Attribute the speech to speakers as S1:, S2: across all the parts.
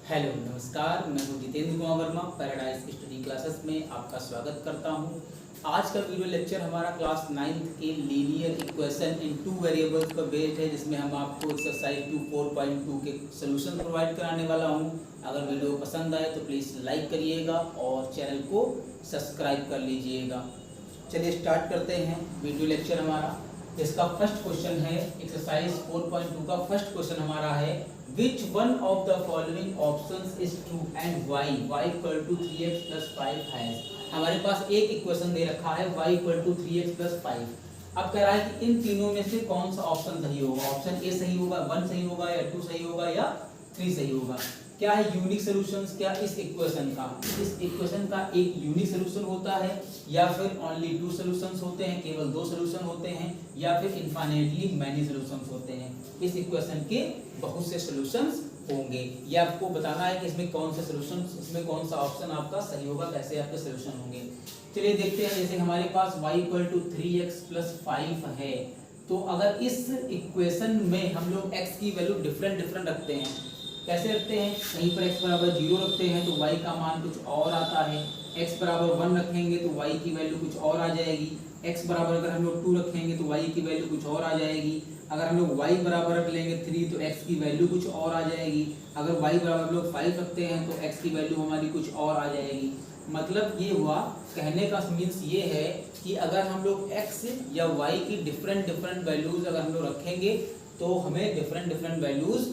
S1: Hello नमस्कार, मैं हूं Jitendra Kumar Verma. Paradise study classes में आपका स्वागत करता हूं। आज का वीडियो लेक्चर हमारा क्लास 9th के linear equation in two variables पर बेस्ड है, जिसमें हम आपको एक्सरसाइज 2.4.2 के सॉल्यूशन प्रोवाइड कराने वाला हूं। अगर वीडियो पसंद आए तो प्लीज़ लाइक करिएगा और चैनल को सब्सक्राइब कर लीजिएगा। चलिए स्टार्ट करते हैं वीडियो लेक्चर हमारा। इसका फर्स्ट क्वेश्चन है एक्सरसाइज 4.2 का फर्स्ट क्वेश्चन हमारा है Which one of the following options is true and y equal to 3x plus 5 has। हमारे पास एक इक्वेशन दे रखा है y equal to 3x plus 5। अब कह रहा है कि इन तीनों में से कौन सा ऑप्शन सही होगा। ऑप्शन ए सही होगा, 1 सही होगा या 2 सही होगा या 3 सही होगा। क्या है यूनिक सॉल्यूशंस, क्या इस इक्वेशन का एक यूनिक सॉल्यूशन होता है, या फिर ओनली 2 सॉल्यूशंस होते हैं, केवल 2 सॉल्यूशन होते हैं, या फिर इनफाइनाइटली मैनी सॉल्यूशंस होते हैं। इस इक्वेशन के बहुत से सॉल्यूशंस होंगे। ये आपको बताना है कि इसमें कौन से सॉल्यूशन, इसमें कौन सा ऑप्शन आपका सही होगा, कैसे आपके सॉल्यूशन होंगे। चलिए देखते हैं। जैसे हमारे पास y equal to 3x plus 5 है, तो अगर इस इक्वेशन में हम लोग x की वैल्यू डिफरेंट रखते हैं, कैसे रखते हैं, कहीं पर x बराबर 0 रखते हैं तो y का मान कुछ और आता है, x बराबर 1 रखेंगे तो y की वैल्यू कुछ और आ जाएगी, x बराबर अगर हम लोग 2 रखेंगे तो y की वैल्यू कुछ और आ जाएगी, अगर हम लोग y बराबर रख लेंगे 3 तो x की वैल्यू कुछ और आ जाएगी, अगर y बराबर हम लोग 5 रखते हैं तो x की वैल्यू हमारी कुछ और आ जाएगी। मतलब ये हुआ, कहने का मीन्स ये है कि अगर हम लोग x या y की डिफरेंट वैल्यूज अगर हम लोग रखेंगे तो हमें डिफरेंट वैल्यूज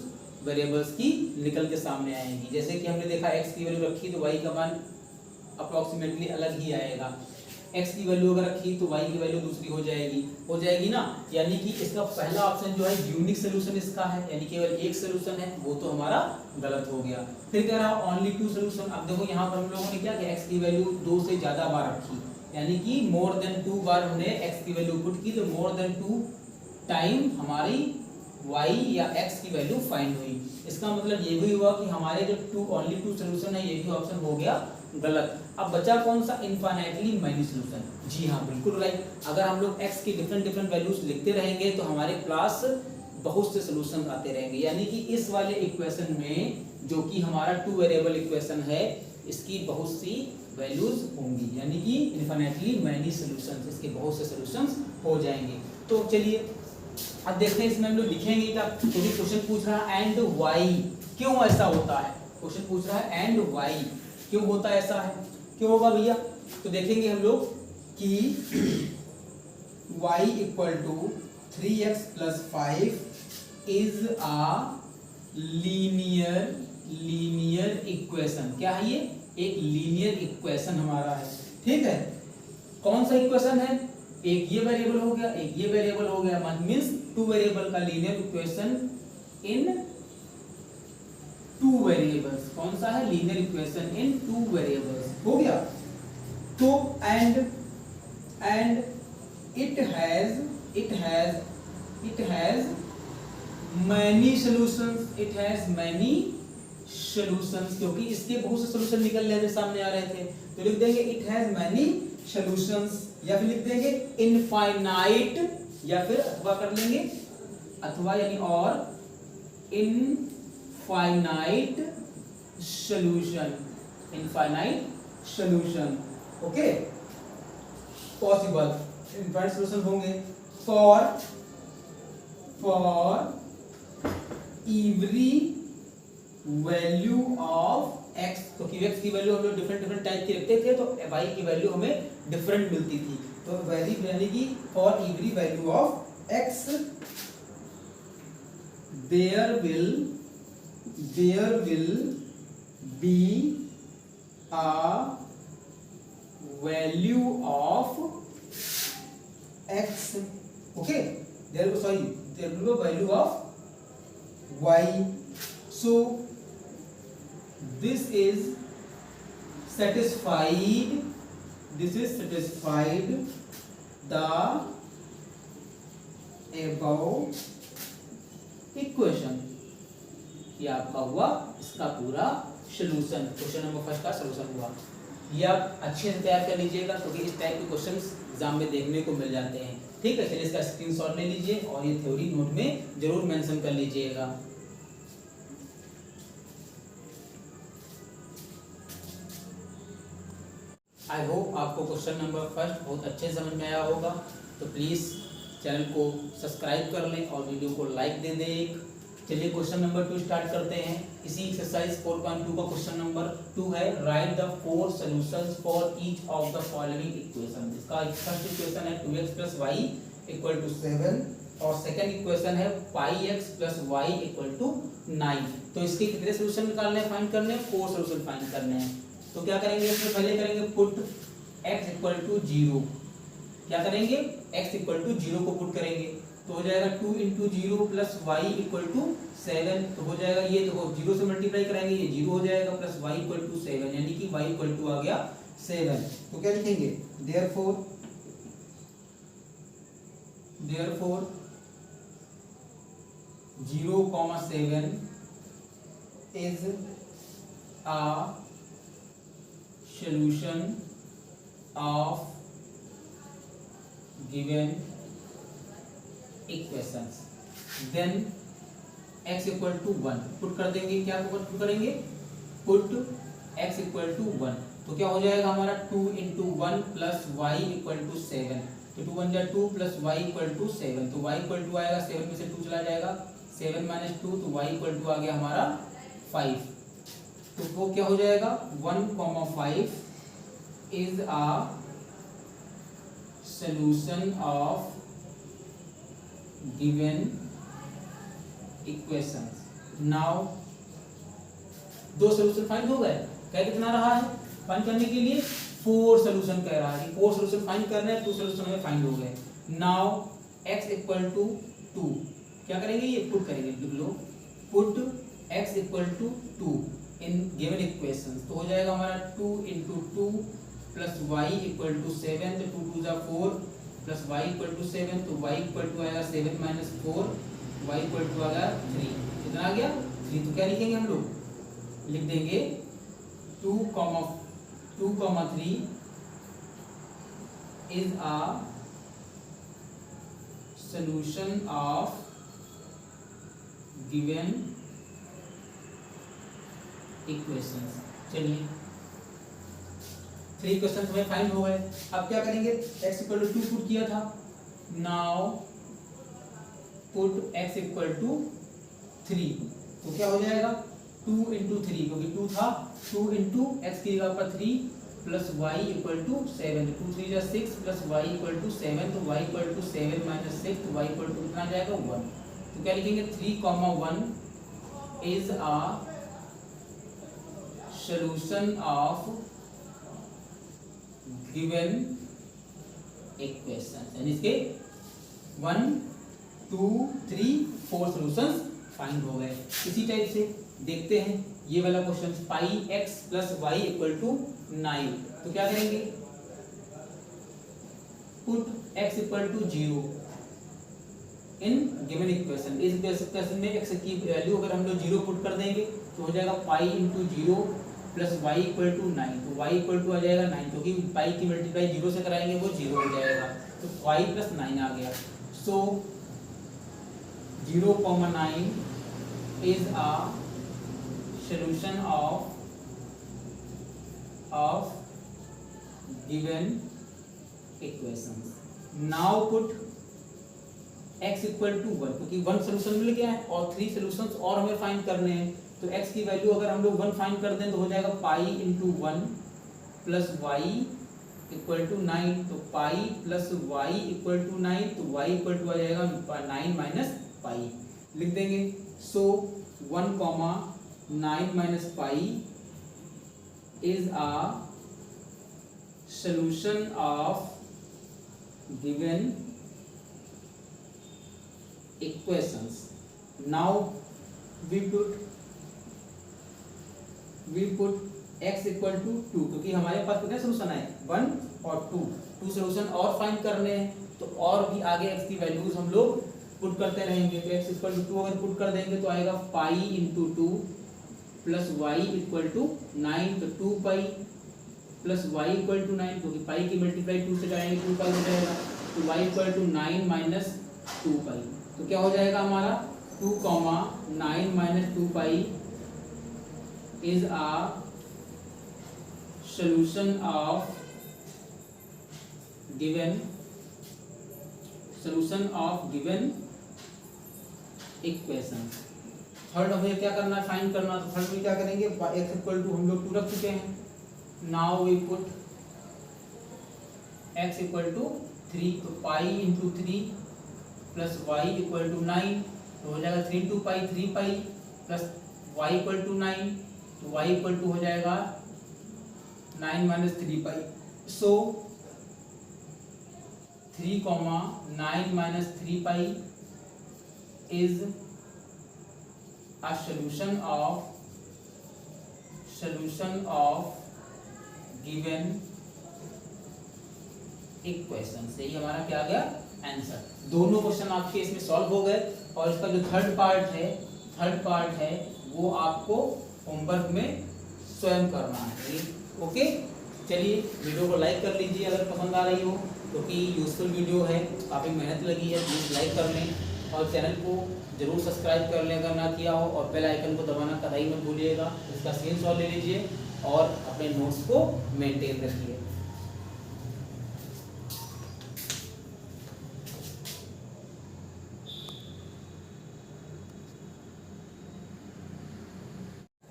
S1: वेरिएबल्स की निकल के सामने आएंगी। जैसे कि हमने देखा x की वैल्यू रखी तो y का मान अप्रोक्सीमेटली अलग ही आएगा, x की वैल्यू अगर रखी तो y की वैल्यू दूसरी हो जाएगी ना। यानी कि इसका पहला ऑप्शन जो है यूनिक सॉल्यूशन इसका है, यानी केवल एक सॉल्यूशन है, वो तो हमारा गलत हो गया। फिर कह रहा ओनली 2 सॉल्यूशन। अब देखो यहाँ पर हम लोगों ने क्या किया, x की वैल्यू 2 से ज्यादा बार रखी, यानी कि मोर देन 2 बार हमने x की वैल्यू पुट की, तो मोर देन 2 टाइम हमारी y या x की वैल्यू फाइंड हुई। इसका मतलब ये भी हुआ कि हमारे जो ओनली 2 सॉल्यूशन है, ये भी ऑप्शन हो गया गलत। अब बचा कौन सा, इनफाइनाइटली मैनी सॉल्यूशन। जी हाँ, बिल्कुल राइट। अगर हम लोग x की डिफरेंट वैल्यूज लिखते रहेंगे तो हमारे पास बहुत से सॉल्यूशन आते रहेंगे। यानी कि इस वाले इक्वेशन में, जो कि हमारा 2 वेरिएबल इक्वेशन है, इसकी बहुत सी वैल्यूज होंगी, यानी कि इनफाइनाइटली मैनी सॉल्यूशंस, इसके बहुत से सॉल्यूशंस हो जाएंगे। तो चलिए अब देखते हैं, इसमें हम लोग लिखेंगे क्या। तो भी क्वेश्चन पूछ रहा है एंड वाई क्यों ऐसा होता है, क्वेश्चन पूछ रहा है एंड वाई क्यों होता है, ऐसा है क्यों होगा भैया। तो देखेंगे हम लोग कि y equal to 3x plus 5 is a linear equation. क्या है ये, एक लीनियर इक्वेशन हमारा है, ठीक है। कौन सा इक्वेशन है, एक ये वेरिएबल हो गया, एक ये वेरिएबल हो गया, मींस 2 वेरिएबल का लीनियर इक्वेशन इन 2 वेरिएबल्स। कौन सा है, लीनियर इक्वेशन इन 2 वेरिएबल्स हो गया। तो and it has many solutions, क्योंकि इसके बहुत से सॉल्यूशन निकल रहे थे, सामने आ रहे थे, तो लिख देंगे इट हैज मैनी सॉल्यूशंस, या फिर लिख देंगे इनफाइनाइट, या फिर अथवा कर लेंगे, अथवा यानी और infinite solution, okay. Possible infinite solution होंगे for every value of x, क्योंकि x की वैल्यू हम लोग डिफरेंट टाइप की रखते थे, तो y की वैल्यू हमें डिफरेंट मिलती थी। तो वैरी यानी कि for every value of x there will be a value of x, okay, there will be a value of y। So this is satisfied the above equation। ये आपका हुआ इसका पूरा सॉल्यूशन, क्वेश्चन नंबर फर्स्ट का solution हुआ। ये आप अच्छे से तैयार कर लीजिएगा, क्योंकि इस टाइप के क्वेश्चंस एग्जाम में देखने को मिल जाते हैं, ठीक है। चलिए इसका स्क्रीनशॉट ले लीजिए और ये थ्योरी नोट में जरूर मेंशन कर लीजिएगा। आई होप आपको क्वेश्चन नंबर फर्स्ट बहुत अच्छे समझ में आया होगा। तो प्लीज़ चैनल को सब्सक्राइब कर लें और वीडियो को लाइक दे दें। चलिए क्वेश्चन नंबर 2 स्टार्ट करते हैं। इसी एक्सरसाइज 4.2 का क्वेश्चन नंबर 2 है, right the 4 solutions for each of the following equation. इसका फर्स्ट इक्वेशन है 2x + y = 7 और सेकंड इक्वेशन है πx + y = 9। तो इसके कितने सॉल्यूशन निकालने हैं, फाइंड करने हैं? 4 सॉल्यूशन फाइंड करने हैं। तो क्या करेंगे, इसमें पहले करेंगे पुट x = 0। क्या करेंगे, x = 0 को पुट करेंगे तो हो जाएगा 2 × 0 + y = 7। तो हो जाएगा, ये देखो 0 से मल्टीप्लाई कराएंगे, ये 0 हो जाएगा, प्लस y = 7, यानी कि y = आ गया 7। तो क्या लिखेंगे, therefore 0,7 is a solution of given equations। then x = 1 put कर देंगे। क्या पुट करेंगे, पुट x = 1। तो क्या हो जाएगा हमारा 2 × 1 + y = 7। तो 2 × 1 = 2 + y = 7। तो y = आएगा 7 में से 2 चला जाएगा, 7 - 2, तो y = आ गया हमारा 5। तो वो क्या हो जाएगा, 1,5 is a solution of given equations। now दो सोल्यूशन फाइंड हो गए। क्या कितना रहा है फाइंड करने के लिए, 4 सोल्यूशन कह रहा है, 4 सोल्यूशन फाइंड करने हैं, 2 सोल्यूशन हमें फाइंड हो गए। नाउ x = 2 क्या करेंगे, ये पुट करेंगे, लिख लो put x = 2 in given equations. तो हो जाएगा हमारा 2 × 2 + y = 7। तो 2 × 2 = 4 + y = 7। तो y = आएगा 7 - 4, y = आ गया 3। कितना आ गया, 3। तो क्या लिखेंगे हम लोग, लिख देंगे 2,3 is a solution of given equations। चलिए 3 क्वेश्चन हमें फाइंड हो गए। अब क्या करेंगे, x = 2 पुट किया था, नाउ पुट x = 3। तो क्या हो जाएगा, 2 × 3 क्योंकि 2 था, 2 × x की जगह पर 3 + y = 7। 2 × 3 = 6 + y = 7। तो y = 7 - 6, तो y = कितना आ जाएगा, 1। तो क्या लिखेंगे, 3,1 is a solution of given equations। यानी इसके 1, 2, 3, 4 सॉल्यूशंस फाइंड हो गए। इसी टाइप से देखते हैं ये वाला क्वेश्चन, πx + y = 9। तो क्या करेंगे, पुट x = 0 इन गिवन इक्वेशन। इस इक्वेशन में x की वैल्यू अगर हम लोग 0 पुट कर देंगे तो हो जाएगा π × 0 + y = 9। तो y = आ जाएगा 9, क्योंकि पाई की मल्टीप्लाई 0 से कराएंगे वो 0 हो जाएगा। तो y + 9 आ गया। सो 0,9 is a solution of given equations। now put x = 1, क्योंकि 1 सोल्यूशन मिल गया है और 3 सॉल्यूशंस और हमें फाइंड करने हैं। तो x की वैल्यू अगर हम लोग 1 फाइंड कर दें तो हो जाएगा π × 1 + y = 9। तो π + y = 9, तो y = आ जाएगा 9 - π, लिख देंगे। सो 1,9 - π is a solution of given equations। now we put x = 2, क्योंकि हमारे पास कितने सोल्यूशन है, 1 और 2 सोल्यूशन और फाइंड करने हैं। तो और भी आगे x की वैल्यूज हम लोग पुट करते रहेंगे। तो x = 2 अगर पुट कर देंगे तो आएगा π × 2 + y = 9। तो 2π + y = 9, क्योंकि पाई की मल्टीप्लाई 2 से कराएंगे 2π हो जाएगा। तो y = 9 - 2π। तो क्या हो जाएगा हमारा 2,9 - 2π is a solution of given solution of given equation. Third हमें क्या करना है, फाइंड करना। तो थर्ड में क्या करेंगे, x इक्वल टू हम लोग 2 रख चुके हैं, now we put x equal to 3, तो pi into 3 plus y equal to 9, तो हो जाएगा 3 into pi 3 pi plus y equal to 9, तो वाई इक्वल टू हो जाएगा 9 minus 3 pi. So 3, 9 minus 3 pi is a solution of given equation. से ही हमारा क्या आ गया, आंसर। दोनों क्वेश्चन आपके इसमें सॉल्व हो गए और इसका जो थर्ड पार्ट है वो आपको होमवर्क में स्वयं करना है। ओके, चलिए वीडियो को लाइक कर लीजिए अगर पसंद आ रही हो, क्योंकि यूजफुल वीडियो है, काफ़ी मेहनत लगी है। प्लीज़ लाइक कर लें और चैनल को जरूर सब्सक्राइब कर लें अगर ना किया हो, और बेल आइकन को दबाना कतई मत भूलिएगा। इसका स्क्रीनशॉट ले लीजिए और अपने नोट्स को मेंटेन रखिए।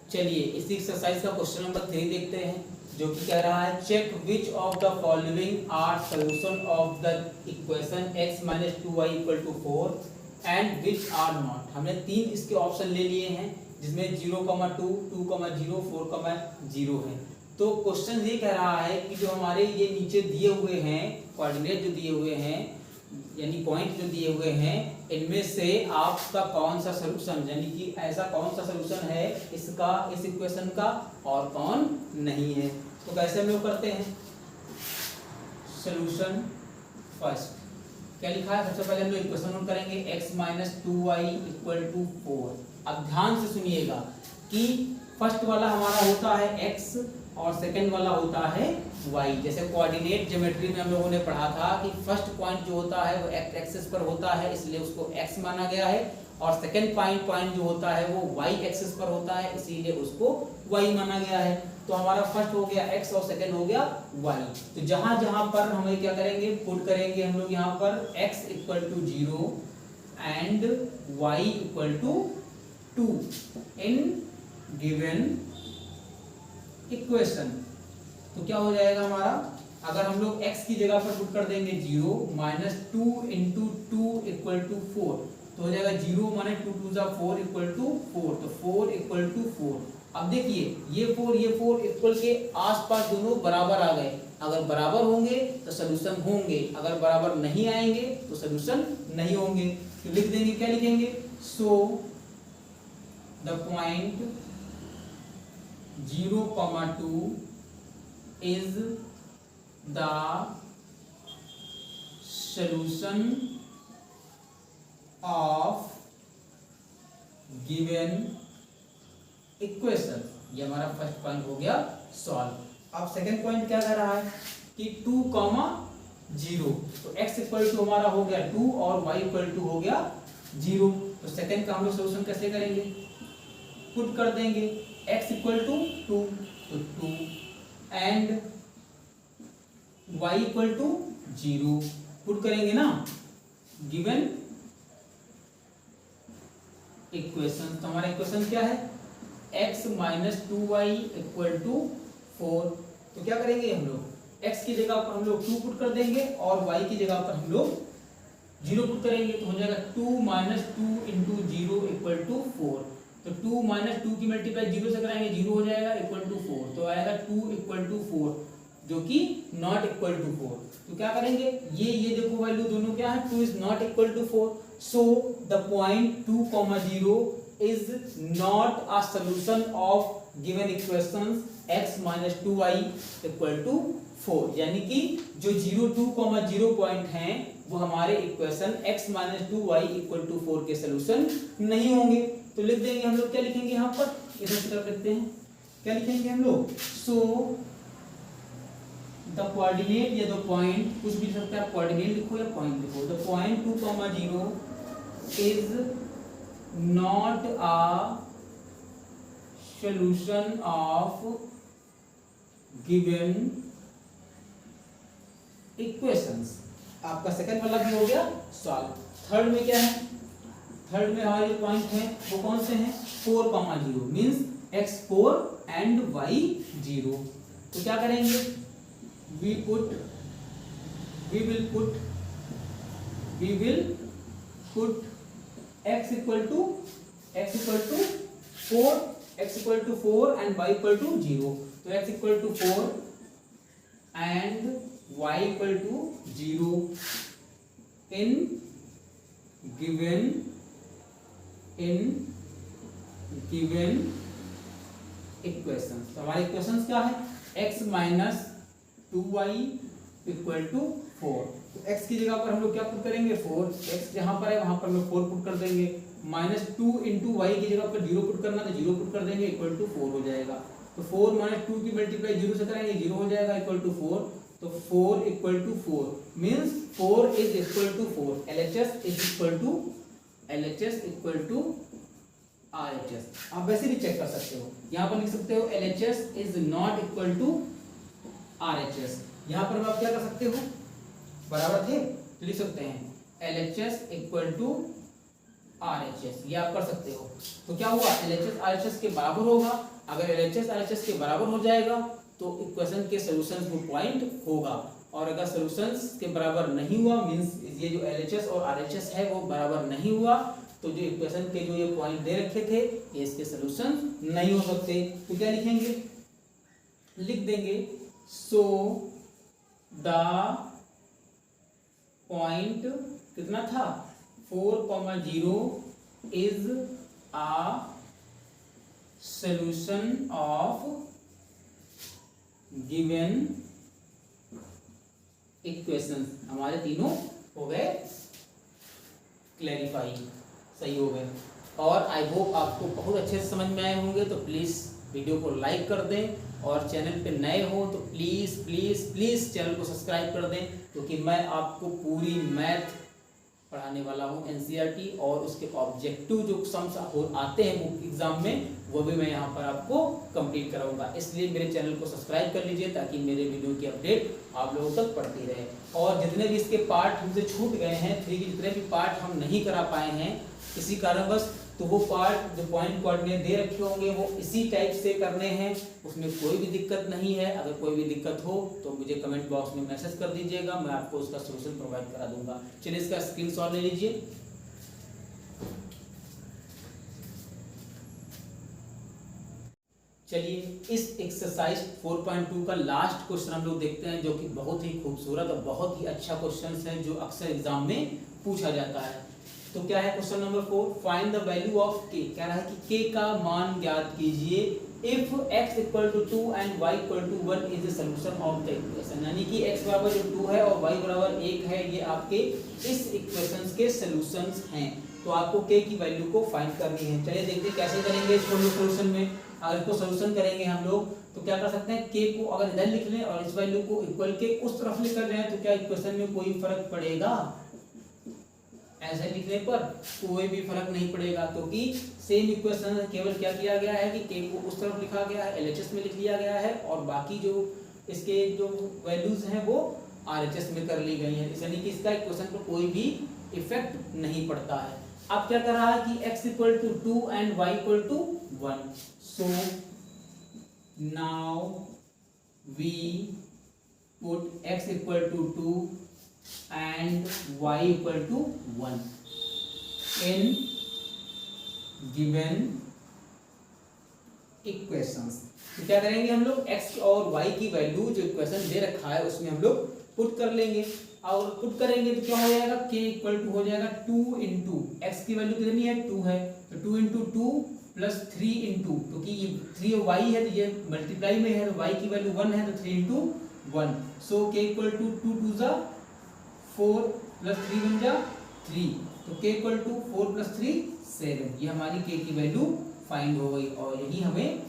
S1: चलिए इसी एक्सरसाइज का क्वेश्चन नंबर 3 देखते हैं, जो कि कह रहा है check which of the following are solution of the equation x minus 2y equal to 4 and which are not. हमने 3 इसके ऑप्शन ले लिए हैं, जिसमें 0,2, 2,0, 4,0 है। तो क्वेश्चन ये कह रहा है कि जो हमारे ये नीचे दिए हुए हैं कोऑर्डिनेट जो दिए हुए हैं, यानी पॉइंट जो दिए हुए हैं, इनमें से आपका कौन सा सलूशन, यानी कि ऐसा कौन सा सलूशन है इसका, इस इक्वेशन का, और कौन नहीं है। तो कैसे हम लोग करते हैं सलूशन। फर्स्ट क्या लिखा है, सबसे पहले हम लोग इक्वेशन नोट करेंगे x minus 2y equal to 4। अब ध्यान से सुनिएगा कि फर्स्ट वाला हमारा होता है x और सेकंड वाला होता है y। जैसे कोऑर्डिनेट ज्योमेट्री में हम लोगों ने पढ़ा था कि फर्स्ट पॉइंट जो होता है वो x एक्सिस पर होता है, इसलिए उसको x माना गया है, और सेकंड पॉइंट जो होता है वो y एक्सिस पर होता है, इसीलिए उसको y माना गया है। तो हमारा फर्स्ट हो गया x और सेकंड हो गया y। तो जहां जहां पर हमें क्या करेंगे, पुट करेंगे हम लोग यहाँ पर x equal to 0 and y equal to 2 in given equation. तो क्या हो जाएगा हमारा, अगर हम लोग x की जगह पर पुट कर देंगे 0 माइनस 2 इंटू 2 इक्वल टू 4, तो हो जाएगा 0 माइनस 2 2 जा 4 इक्वल टू 4, तो 4 इक्वल टू 4। अब देखिए ये 4 इक्वल के आसपास दोनों बराबर आ गए। अगर बराबर होंगे तो सॉल्यूशन होंगे, अगर बराबर नहीं आएंगे तो सॉल्यूशन नहीं होंगे। तो लिख देंगे, क्या लिखेंगे, सो the point 0,2 is the solution of given equation। ये हमारा फर्स्ट पॉइंट हो गया सॉल्व। अब सेकंड पॉइंट क्या कह रहा है कि 2,0, तो x इक्वल टू हमारा हो गया 2 और y इक्वल टू हो गया 0। तो सेकंड का हम लोग सोल्यूशन कैसे करेंगे, पुट कर देंगे x इक्वल टू 2, तो 2 and y equal to 0 put करेंगे ना गिवन इक्वेशन। तो हमारा इक्वेशन क्या है, x minus 2y equal to 4। तो क्या करेंगे हम लोग, x की जगह पर हम लोग 2 पुट कर देंगे और y की जगह पर हम लोग 0 पुट करेंगे, तो हो जाएगा 2 माइनस 2 इंटू 0 इक्वल टू 4। तो 2 माइनस 2 की मल्टीप्लाई 0 से कराएंगे, 0 हो जाएगा इक्वल टू 4, तो आएगा 2 इक्वल टू 4, जो कि नॉट इक्वल टू 4। तो क्या करेंगे, ये देखो वैल्यू दोनों क्या है, 2 is not equal to 4, so the point 2,0 is not a solution of given equations x minus 2y equal to 4। यानी कि जो 0, 2,0 पॉइंट हैं वो हमारे equation x minus 2y equal to 4 के सॉल्यूशन नहीं होंगे। तो लिख देंगे हम लोग, क्या लिखेंगे यहाँ पर, इधर से कर लेते हैं, क्या लिखेंगे हम लोग, सो द कोऑर्डिनेट या द पॉइंट, कुछ भी लिख सकते हैं, कोऑर्डिनेट लिखो या पॉइंट लिखो, the point 2,0 is not a solution of given equations. आपका सेकंड वाला भी हो गया सॉल्व। थर्ड में क्या है, थर्ड में हमारे जो पॉइंट हैं वो कौन से हैं, 4,0 मींस x4 एंड y0। तो क्या करेंगे, we will put x equal to 4 and y equal to 0। तो x equal to 4 and y equal to 0 in given equations. तो हमारे इक्वेशंस क्या है, x minus 2y equal to 4। तो x की जगह पर हम लोग क्या पुट करेंगे, 4। x जहां पर है वहां पर हम लोग 4 पुट कर देंगे। माइनस 2 इंटू वाई की जगह पर 0 पुट करना, तो 0 पुट कर देंगे, इक्वल टू 4 हो जाएगा। तो 4 माइनस 2 की मल्टीप्लाई 0 से करेंगे, 0 हो जाएगा, इक्वल टू 4। तो 4 equal to 4 means 4 is equal to 4। LHS is equal to RHS। आप वैसे भी चेक कर सकते हो, यहाँ पर लिख सकते हो LHS is not equal to RHS। यहाँ पर आप क्या कर सकते हो, बराबर थे तो लिख सकते हैं LHS इक्वल टू RHS, ये आप कर सकते हो। तो क्या हुआ, LHS RHS के बराबर होगा। अगर LHS RHS के बराबर हो जाएगा तो इक्वेशन के सॉल्यूशन वो पॉइंट होगा, और अगर सॉल्यूशंस के बराबर नहीं हुआ मींस ये जो LHS और RHS है वो बराबर नहीं हुआ, तो जो इक्वेशन के जो ये पॉइंट दे रखे थे ये इसके सॉल्यूशन नहीं हो सकते। तो क्या लिखेंगे, लिख देंगे सो द पॉइंट कितना था 4,0 is a solution of given equations. हमारे तीनों हो गए क्लैरिफाई, सही हो गए। और आई होप आपको बहुत अच्छे से समझ में आए होंगे। तो प्लीज़ वीडियो को लाइक कर दें, और चैनल पे नए हो तो प्लीज़ प्लीज़ प्लीज़ चैनल को सब्सक्राइब कर दें, क्योंकि मैं आपको पूरी मैथ पढ़ाने वाला हूँ एनसीईआरटी, और उसके ऑब्जेक्टिव जो सम्स आते हैं बुक एग्जाम में वो भी मैं यहाँ पर आपको कंप्लीट कराऊंगा। इसलिए मेरे चैनल को सब्सक्राइब कर लीजिए ताकि मेरे वीडियो की अपडेट आप लोगों तक पड़ती रहे। और जितने भी इसके पार्ट हमसे छूट गए हैं, 3 के जितने भी पार्ट हम नहीं करा पाए हैं किसी कारणवश, तो वो पार्ट जो पॉइंट कोऑर्डिनेट दे रखे होंगे वो इसी टाइप से करने हैं, उसमें कोई भी दिक्कत नहीं है। अगर कोई भी दिक्कत हो तो मुझे कमेंट बॉक्स में मैसेज कर दीजिएगा, मैं आपको उसका सॉल्यूशन प्रोवाइड करा दूंगा। चलिए इसका स्क्रीनशॉट ले लीजिए। चलिए इस एक्सरसाइज 4.2 का लास्ट क्वेश्चन हम लोग देखते हैं, जो कि बहुत ही खूबसूरत और बहुत ही अच्छा क्वेश्चन है जो अक्सर एग्जाम में पूछा जाता है। तो क्या है question number 4, find the value of k। कह रहा है कि k का मान ज्ञात कीजिए if x equal to 2 and y equal to 1 is the solution of the equation. यानी कि x बराबर जो 2 है और y बराबर 1 है, ये आपके इस इक्वेशंस के सॉल्यूशंस हैं। तो आपको k की वैल्यू को फाइंड करनी है। चलिए देखते हैं कैसे करेंगे इसको सॉल्यूशन में। अगर इसको सॉल्यूशन करेंगे हम लोग तो क्या कर सकते हैं, k को अगर इधर लिख लें और इस वैल्यू को इक्वल के उस तरफ लिख रहे हैं तो क्या इक्वेशन में कोई फर्क पड़ेगा? ऐसे लिखने पर कोई भी फर्क नहीं पड़ेगा, क्योंकि सेम इक्वेशन केवल क्या किया गया है कि k को उस तरफ लिखा गया है, LHS में लिख लिया गया है, और बाकी जो इसके जो वैल्यूज हैं वो RHS में कर ली गई हैं। यानी कि इसका इक्वेशन पर कोई भी इफेक्ट नहीं पड़ता है। अब क्या कर रहा है कि x equal to 2 and y equal to 1। So now we put x equal to 2 and y equal to 1 in given equations। तो क्या करेंगे हम लोग, x और y की वैल्यू जो इक्वेशन दे रखा है उसमें हम लोग पुट कर लेंगे, और पुट करेंगे तो क्या हो जाएगा, k इक्वल टू हो जाएगा 2 इंटू x की वैल्यू कितनी है 2 है, तो 2 इंटू 2 प्लस 3 इंटू, क्योंकि ये 3 और y है तो ये मल्टीप्लाई में है, तो y की वैल्यू 1 है तो 3 into 1। So k equal to 2 two जा 4 प्लस 3 बन जा 3, तो k इक्वल टू 4 प्लस 3 7। ये हमारी k की वैल्यू फाइंड हो गई, और यही हमें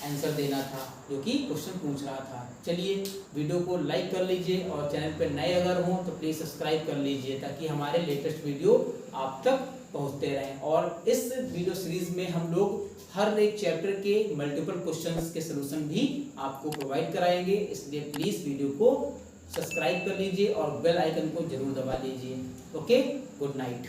S1: आंसर देना था जो कि क्वेश्चन पूछ रहा था। चलिए वीडियो को लाइक कर लीजिए, और चैनल पर नए अगर हों तो प्लीज़ सब्सक्राइब कर लीजिए ताकि हमारे लेटेस्ट वीडियो आप तक पहुंचते रहें। और इस वीडियो सीरीज में हम लोग हर एक चैप्टर के मल्टीपल क्वेश्चंस के सलूशन भी आपको प्रोवाइड कराएंगे, इसलिए प्लीज़ वीडियो को सब्सक्राइब कर लीजिए और बेल आइकन को जरूर दबा लीजिए। Okay, good night.